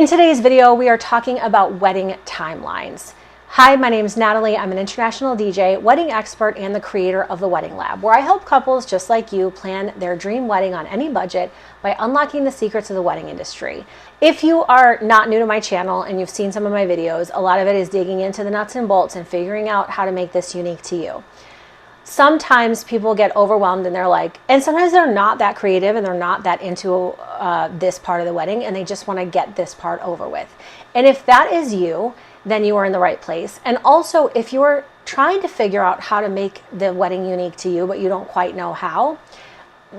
In today's video, we are talking about wedding timelines. Hi, my name is Natalie. I'm an international DJ, wedding expert, and the creator of the Wedding Lab, where I help couples just like you plan their dream wedding on any budget by unlocking the secrets of the wedding industry. If you are not new to my channel and you've seen some of my videos, a lot of it is digging into the nuts and bolts and figuring out how to make this unique to you. Sometimes people get overwhelmed and they're like, and sometimes they're not that creative and they're not that into this part of the wedding and they just want to get this part over with. And if that is you, then you are in the right place. And also, if you're trying to figure out how to make the wedding unique to you, but you don't quite know how,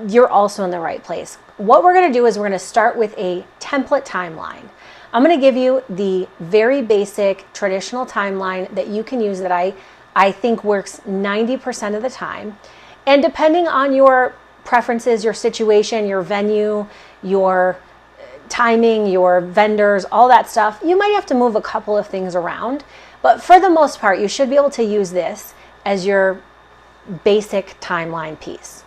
you're also in the right place. What we're going to do is we're going to start with a template timeline. I'm going to give you the very basic traditional timeline that you can use that I think works 90% of the time. And depending on your preferences, your situation, your venue, your timing, your vendors, all that stuff, you might have to move a couple of things around. But for the most part, you should be able to use this as your basic timeline piece.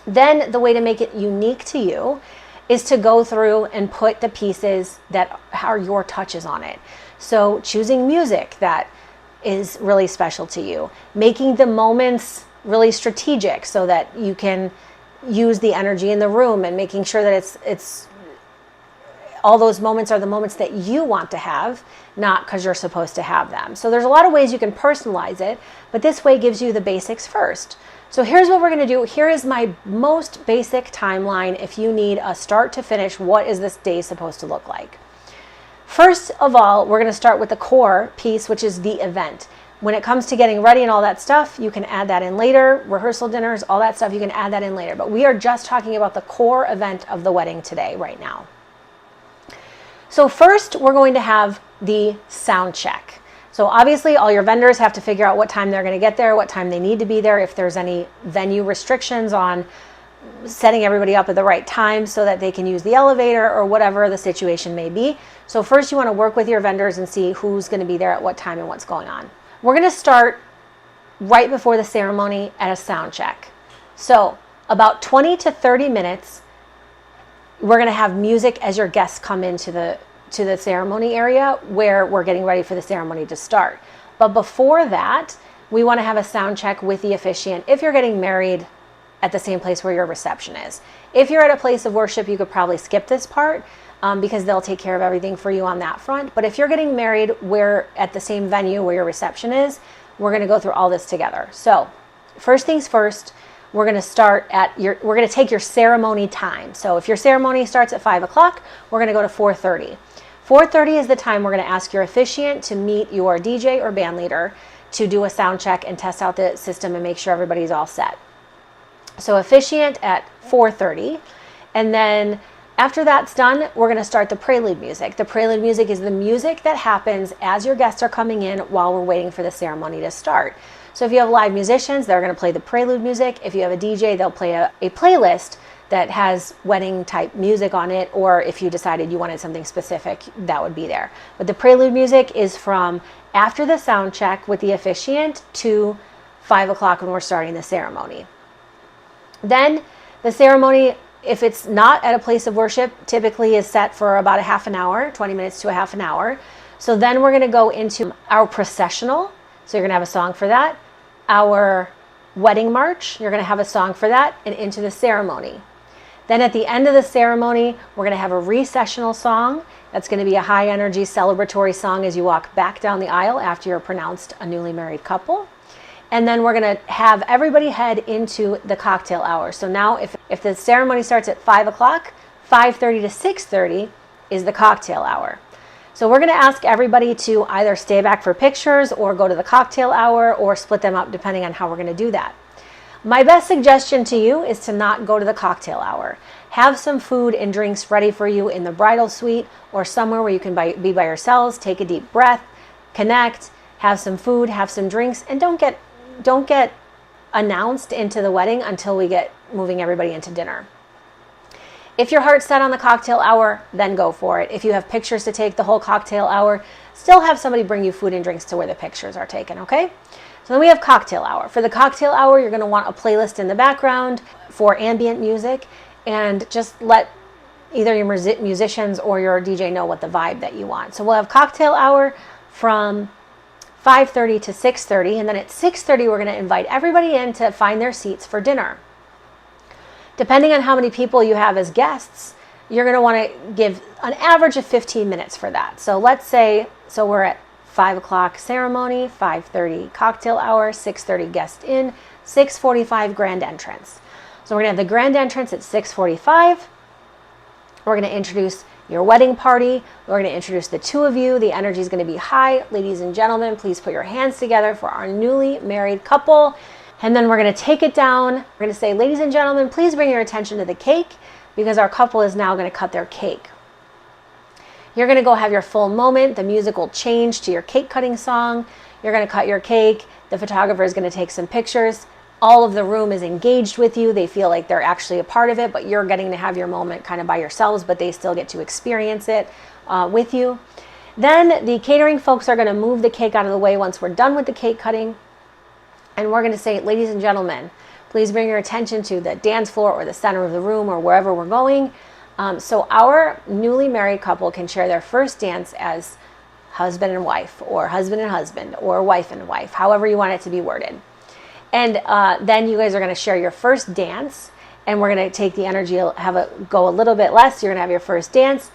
Then the way to make it unique to you is to go through and put the pieces that are your touches on it. So choosing music that is really special to you, making the moments really strategic so that you can use the energy in the room and making sure that it's all those moments are the moments that you want to have, not because you're supposed to have them. So there's a lot of ways you can personalize it, but this way gives you the basics first. So here's what we're going to do. Here is my most basic timeline. If you need a start to finish, what is this day supposed to look like? First of all, we're going to start with the core piece, which is the event. When it comes to getting ready and all that stuff, you can add that in later, rehearsal dinners, all that stuff, you can add that in later. But we are just talking about the core event of the wedding today, right now. So first, we're going to have the sound check. So obviously, all your vendors have to figure out what time they're going to get there, what time they need to be there, if there's any venue restrictions on setting everybody up at the right time so that they can use the elevator or whatever the situation may be. So first you want to work with your vendors and see who's going to be there at what time and what's going on. We're going to start right before the ceremony at a sound check. So about 20 to 30 minutes, we're going to have music as your guests come into the ceremony area where we're getting ready for the ceremony to start. But before that, we want to have a sound check with the officiant if you're getting married at the same place where your reception is. If you're at a place of worship, you could probably skip this part because they'll take care of everything for you on that front. But if you're getting married where at the same venue where your reception is, we're going to go through all this together. So first things first, we're going to take your ceremony time. So if your ceremony starts at 5 o'clock, we're going to go to 4:30. 4:30 is the time we're going to ask your officiant to meet your DJ or band leader to do a sound check and test out the system and make sure everybody's all set. So officiant at 4:30, and then after that's done, we're going to start the prelude music. The prelude music is the music that happens as your guests are coming in while we're waiting for the ceremony to start. So if you have live musicians, they're going to play the prelude music. If you have a DJ, they'll play a playlist that has wedding type music on it, or if you decided you wanted something specific, that would be there. But the prelude music is from after the sound check with the officiant to 5 o'clock when we're starting the ceremony. Then the ceremony, if it's not at a place of worship, typically is set for about a half an hour, 20 minutes to a half an hour. So then we're going to go into our processional. So you're going to have a song for that. Our wedding march, you're going to have a song for that, and into the ceremony. Then at the end of the ceremony, we're going to have a recessional song. That's going to be a high energy celebratory song as you walk back down the aisle after you're pronounced a newly married couple. And then we're going to have everybody head into the cocktail hour. So now if the ceremony starts at 5 o'clock, 5:30 to 6:30 is the cocktail hour. So we're going to ask everybody to either stay back for pictures or go to the cocktail hour or split them up depending on how we're going to do that. My best suggestion to you is to not go to the cocktail hour. Have some food and drinks ready for you in the bridal suite or somewhere where you can be by yourselves, take a deep breath, connect, have some food, have some drinks, and don't get announced into the wedding until we get moving everybody into dinner. If your heart's set on the cocktail hour, then go for it. If you have pictures to take the whole cocktail hour, still have somebody bring you food and drinks to where the pictures are taken, okay? So then we have cocktail hour. For the cocktail hour, you're going to want a playlist in the background for ambient music, and just let either your musicians or your DJ know what the vibe that you want. So we'll have cocktail hour from 5:30 to 6:30, and then at 6:30 we're going to invite everybody in to find their seats for dinner. Depending on how many people you have as guests, you're going to want to give an average of 15 minutes for that. So let's say, we're at 5 o'clock ceremony, 5:30 cocktail hour, 6:30 guest in, 6:45 grand entrance. So we're going to have the grand entrance at 6:45. We're going to introduce your wedding party. We're going to introduce the two of you. The energy is going to be high. Ladies and gentlemen, please put your hands together for our newly married couple. And then we're going to take it down. We're going to say, ladies and gentlemen, please bring your attention to the cake, because our couple is now going to cut their cake. You're going to go have your full moment. The music will change to your cake cutting song. You're going to cut your cake. The photographer is going to take some pictures. All of the room is engaged with you. They feel like they're actually a part of it, but you're getting to have your moment kind of by yourselves, but they still get to experience it with you. Then the catering folks are going to move the cake out of the way once we're done with the cake cutting. And we're going to say, ladies and gentlemen, please bring your attention to the dance floor or the center of the room or wherever we're going. So our newly married couple can share their first dance as husband and wife, or husband and husband, or wife and wife, however you want it to be worded. And then you guys are going to share your first dance, and we're going to take the energy, have it go a little bit less. You're going to have your first dance.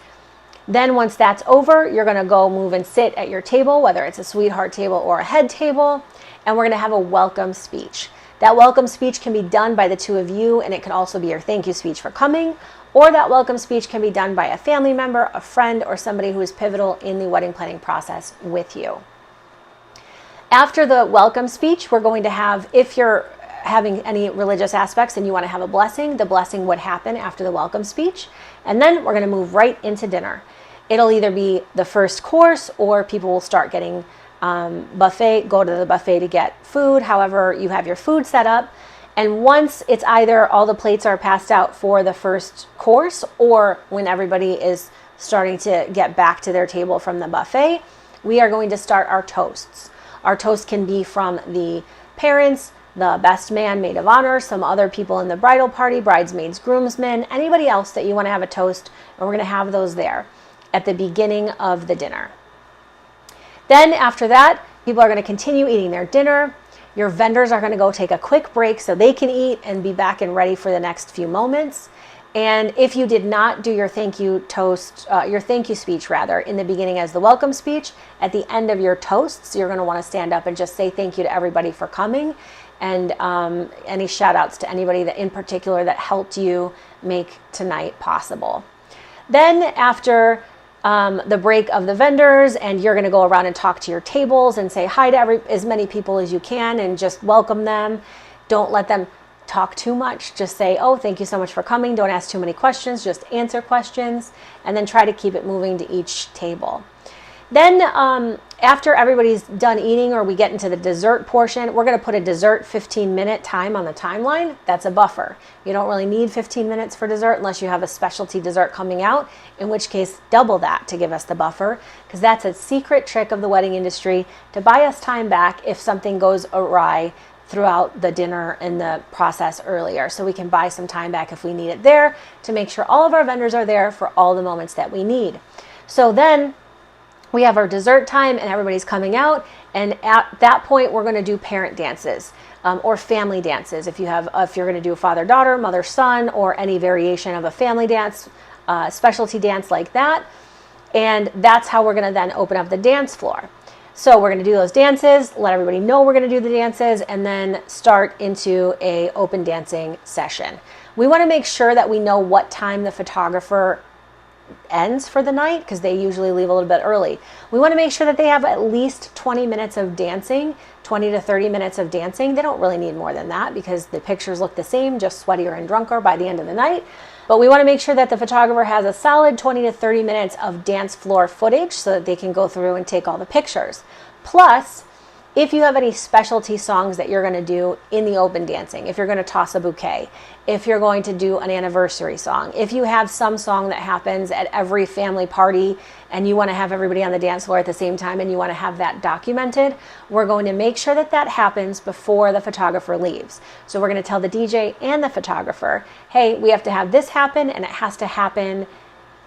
Then once that's over, you're going to go move and sit at your table, whether it's a sweetheart table or a head table, and we're going to have a welcome speech. That welcome speech can be done by the two of you, and it can also be your thank you speech for coming, or that welcome speech can be done by a family member, a friend, or somebody who is pivotal in the wedding planning process with you. After the welcome speech, we're going to have, if you're having any religious aspects and you want to have a blessing, the blessing would happen after the welcome speech. And then we're going to move right into dinner. It'll either be the first course, or people will start getting buffet, go to the buffet to get food, however you have your food set up. And once it's either all the plates are passed out for the first course, or when everybody is starting to get back to their table from the buffet, we are going to start our toasts. Our toast can be from the parents, the best man, maid of honor, some other people in the bridal party, bridesmaids, groomsmen, anybody else that you want to have a toast, and we're going to have those there at the beginning of the dinner. Then after that, people are going to continue eating their dinner. Your vendors are going to go take a quick break so they can eat and be back and ready for the next few moments. And if you did not do your thank you toast, your thank you speech rather, in the beginning as the welcome speech, at the end of your toasts, you're going to want to stand up and just say thank you to everybody for coming, and any shout outs to anybody that in particular that helped you make tonight possible. Then after the break of the vendors, and you're going to go around and talk to your tables and say hi to as many people as you can and just welcome them. Don't let them talk too much. Just say, oh, thank you so much for coming. Don't ask too many questions, just answer questions, and then try to keep it moving to each table. Then after everybody's done eating, or we get into the dessert portion, we're going to put a dessert 15-minute time on the timeline. That's a buffer. You don't really need 15 minutes for dessert unless you have a specialty dessert coming out, in which case double that to give us the buffer, because that's a secret trick of the wedding industry to buy us time back if something goes awry throughout the dinner and the process earlier. So we can buy some time back if we need it there, to make sure all of our vendors are there for all the moments that we need. So then we have our dessert time and everybody's coming out, and at that point we're going to do parent dances or family dances. If you're going to do a father-daughter, mother-son, or any variation of a family dance, specialty dance like that. And that's how we're going to then open up the dance floor. So we're going to do those dances, let everybody know we're going to do the dances, and then start into a open dancing session. We want to make sure that we know what time the photographer ends for the night, because they usually leave a little bit early. We want to make sure that they have at least 20 minutes of dancing, 20 to 30 minutes of dancing. They don't really need more than that, because the pictures look the same, just sweatier and drunker by the end of the night. But we want to make sure that the photographer has a solid 20 to 30 minutes of dance floor footage so that they can go through and take all the pictures. Plus, if you have any specialty songs that you're going to do in the open dancing, if you're going to toss a bouquet, if you're going to do an anniversary song, if you have some song that happens at every family party and you want to have everybody on the dance floor at the same time and you want to have that documented, we're going to make sure that that happens before the photographer leaves. So we're going to tell the DJ and the photographer, hey, we have to have this happen, and it has to happen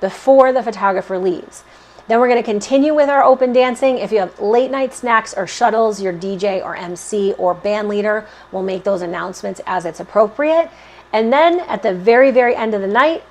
before the photographer leaves. Then we're going to continue with our open dancing. If you have late night snacks or shuttles, your DJ or MC or band leader will make those announcements as it's appropriate. And then at the very, very end of the night,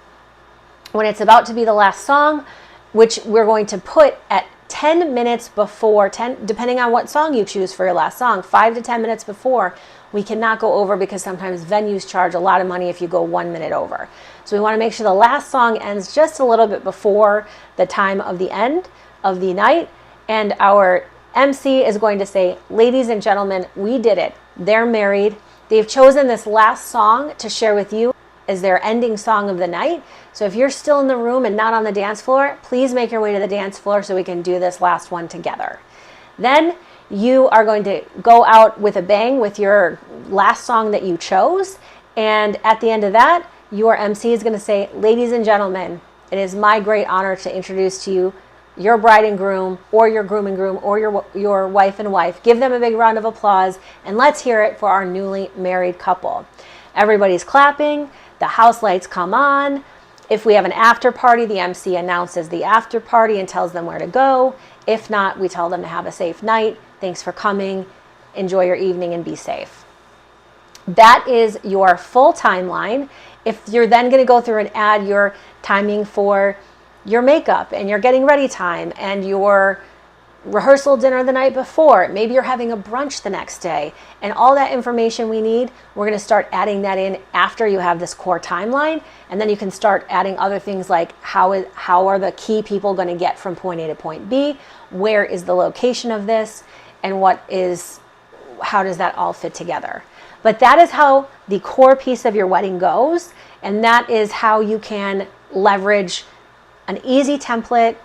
when it's about to be the last song, which we're going to put at 10 minutes before, 10, depending on what song you choose for your last song, 5 to 10 minutes before. We cannot go over because sometimes venues charge a lot of money if you go 1 minute over. So we want to make sure the last song ends just a little bit before the time of the end of the night. And our MC is going to say, ladies and gentlemen, we did it. They're married. They've chosen this last song to share with you as their ending song of the night. So if you're still in the room and not on the dance floor, please make your way to the dance floor so we can do this last one together. Then you are going to go out with a bang with your last song that you chose. And at the end of that, your MC is going to say, ladies and gentlemen, it is my great honor to introduce to you your bride and groom, or your groom and groom, or your wife and wife. Give them a big round of applause, and let's hear it for our newly married couple. Everybody's clapping. The house lights come on. If we have an after party, the MC announces the after party and tells them where to go. If not, we tell them to have a safe night. Thanks for coming. Enjoy your evening and be safe. That is your full timeline. If you're then going to go through and add your timing for your makeup and your getting ready time and your rehearsal dinner the night before, maybe you're having a brunch the next day, and all that information we need, we're going to start adding that in after you have this core timeline. And then you can start adding other things like how are the key people going to get from point A to point B, where is the location of this, and how does that all fit together. But that is how the core piece of your wedding goes, and that is how you can leverage an easy template.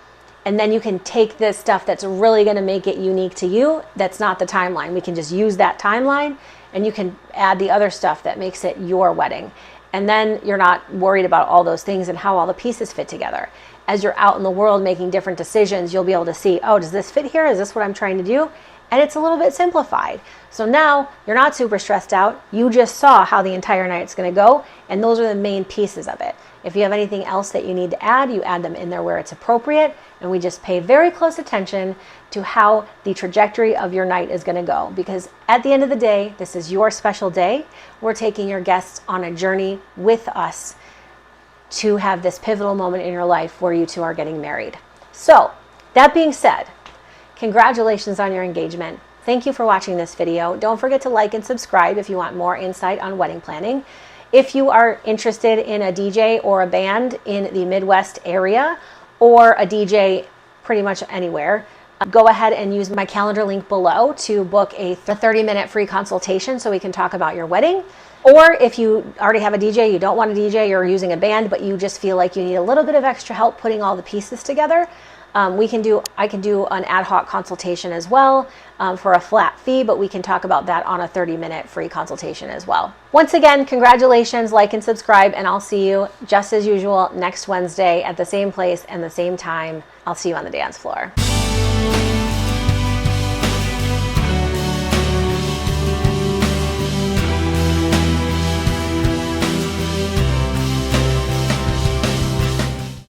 And then you can take this stuff that's really going to make it unique to you. That's not the timeline. We can just use that timeline, and you can add the other stuff that makes it your wedding. And then you're not worried about all those things and how all the pieces fit together. As you're out in the world making different decisions, you'll be able to see, oh, does this fit here? Is this what I'm trying to do? And it's a little bit simplified. So now you're not super stressed out. You just saw how the entire night's going to go, and those are the main pieces of it. If you have anything else that you need to add, you add them in there where it's appropriate, and we just pay very close attention to how the trajectory of your night is going to go, because at the end of the day, this is your special day. We're taking your guests on a journey with us to have this pivotal moment in your life where you two are getting married. So that being said, congratulations on your engagement. Thank you for watching this video. Don't forget to like and subscribe if you want more insight on wedding planning. If you are interested in a DJ or a band in the Midwest area, or a DJ pretty much anywhere, go ahead and use my calendar link below to book a 30-minute free consultation so we can talk about your wedding. Or if you already have a DJ, you don't want a DJ, you're using a band, but you just feel like you need a little bit of extra help putting all the pieces together, I can do an ad hoc consultation as well for a flat fee, but we can talk about that on a 30-minute free consultation as well. Once again, congratulations, like and subscribe, and I'll see you just as usual next Wednesday at the same place and the same time. I'll see you on the dance floor.